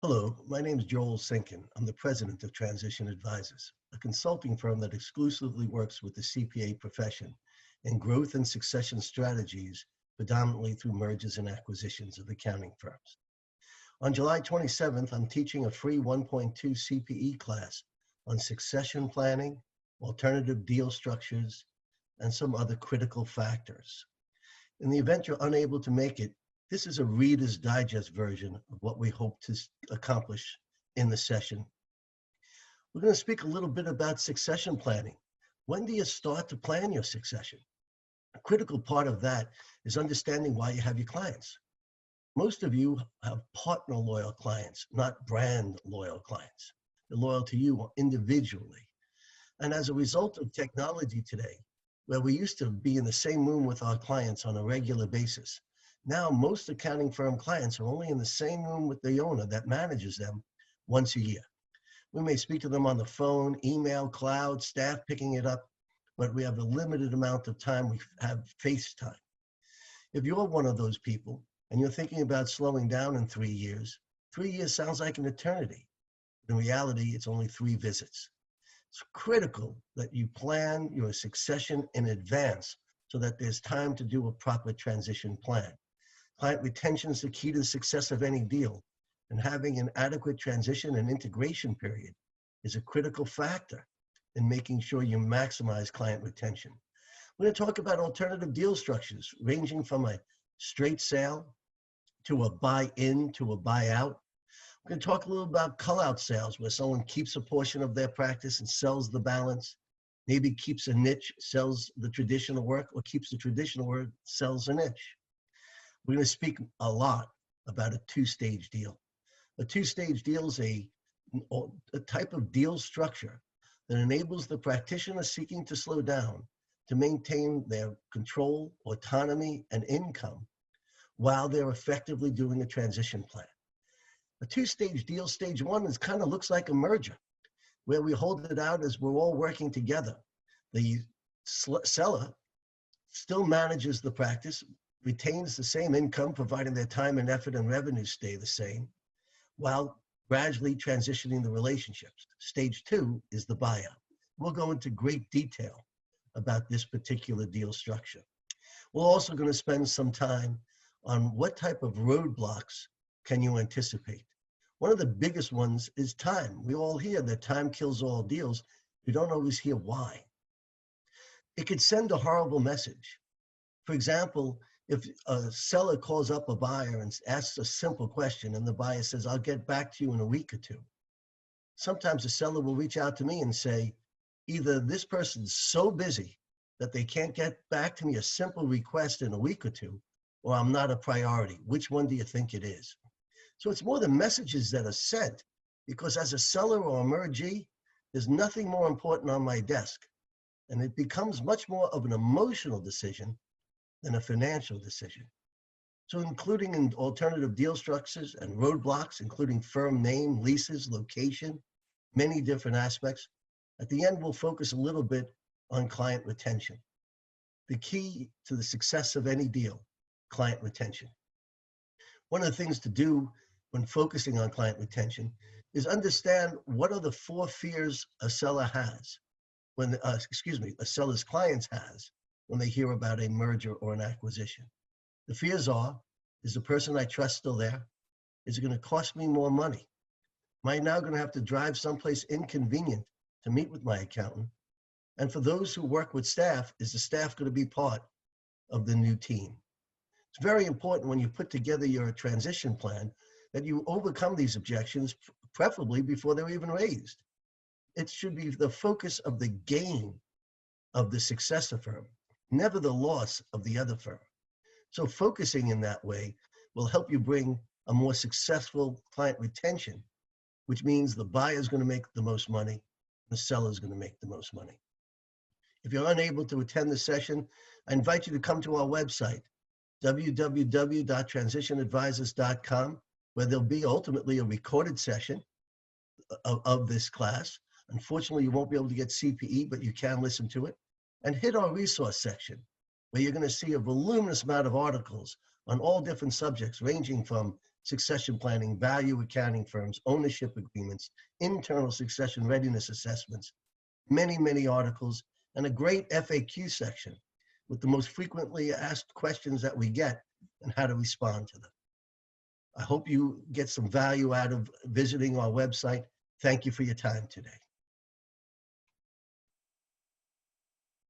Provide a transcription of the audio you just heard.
Hello, my name is Joel Sinkin. I'm the president of Transition Advisors, a consulting firm that exclusively works with the CPA profession in growth and succession strategies, predominantly through mergers and acquisitions of accounting firms. On July 27th, I'm teaching a free 1.2 CPE class on succession planning, alternative deal structures, and some other critical factors. In the event you're unable to make it, this is a Reader's Digest version of what we hope to accomplish in the session. We're going to speak a little bit about succession planning. When do you start to plan your succession? A critical part of that is understanding why you have your clients. Most of you have partner loyal clients, not brand loyal clients. They're loyal to you individually. And as a result of technology today, where we used to be in the same room with our clients on a regular basis, now most accounting firm clients are only in the same room with the owner that manages them once a year. We may speak to them on the phone, email, cloud, staff picking it up, but we have a limited amount of time we have FaceTime. If you're one of those people and you're thinking about slowing down in 3 years, 3 years sounds like an eternity. In reality, it's only 3 visits. It's critical that you plan your succession in advance so that there's time to do a proper transition plan. Client retention is the key to the success of any deal, and having an adequate transition and integration period is a critical factor in making sure you maximize client retention. We're going to talk about alternative deal structures, ranging from a straight sale to a buy-in to a buy-out. We're going to talk a little about Cullout Sales, where someone keeps a portion of their practice and sells the balance, maybe keeps a niche, sells the traditional work, or keeps the traditional work, sells a niche. We're going to speak a lot about a two-stage deal. A two-stage deal is a type of deal structure that enables the practitioner seeking to slow down to maintain their control, autonomy, and income while they're effectively doing a transition plan. A two-stage deal, stage one, is kind of looks like a merger, where we hold it out as we're all working together. The seller still manages the practice, retains the same income, providing their time and effort and revenue stay the same, while gradually transitioning the relationships. Stage two is the buyout. We'll go into great detail about this particular deal structure. We're also going to spend some time on what type of roadblocks can you anticipate. One of the biggest ones is time. We all hear that time kills all deals. We don't always hear why. It could send a horrible message. For example, if a seller calls up a buyer and asks a simple question and the buyer says, "I'll get back to you in a week or 2. Sometimes the seller will reach out to me and say, either this person's so busy that they can't get back to me a simple request in a week or 2, or I'm not a priority. Which one do you think it is?" So it's more the messages that are sent, because as a seller or a mergee, there's nothing more important on my desk. And it becomes much more of an emotional decision than a financial decision. So including in alternative deal structures and roadblocks, including firm name, leases, location, many different aspects. At the end, we'll focus a little bit on client retention. The key to the success of any deal, client retention. One of the things to do when focusing on client retention is understand what are the 4 fears a seller has when, a seller's clients has when they hear about a merger or an acquisition. The fears are, is the person I trust still there? Is it going to cost me more money? Am I now going to have to drive someplace inconvenient to meet with my accountant? And for those who work with staff, is the staff going to be part of the new team? It's very important when you put together your transition plan that you overcome these objections, preferably before they're even raised. It should be the focus of the gain of the successor firm, never the loss of the other firm. So focusing in that way will help you bring a more successful client retention, which means the buyer is going to make the most money, the seller is going to make the most money. If you're unable to attend the session, I invite you to come to our website, www.transitionadvisors.com, where there'll be ultimately a recorded session of this class. Unfortunately, you won't be able to get CPE, but you can listen to it. And hit our resource section, where you're going to see a voluminous amount of articles on all different subjects, ranging from succession planning, value accounting firms, ownership agreements, internal succession readiness assessments, many, many articles, and a great FAQ section with the most frequently asked questions that we get and how to respond to them. I hope you get some value out of visiting our website. Thank you for your time today.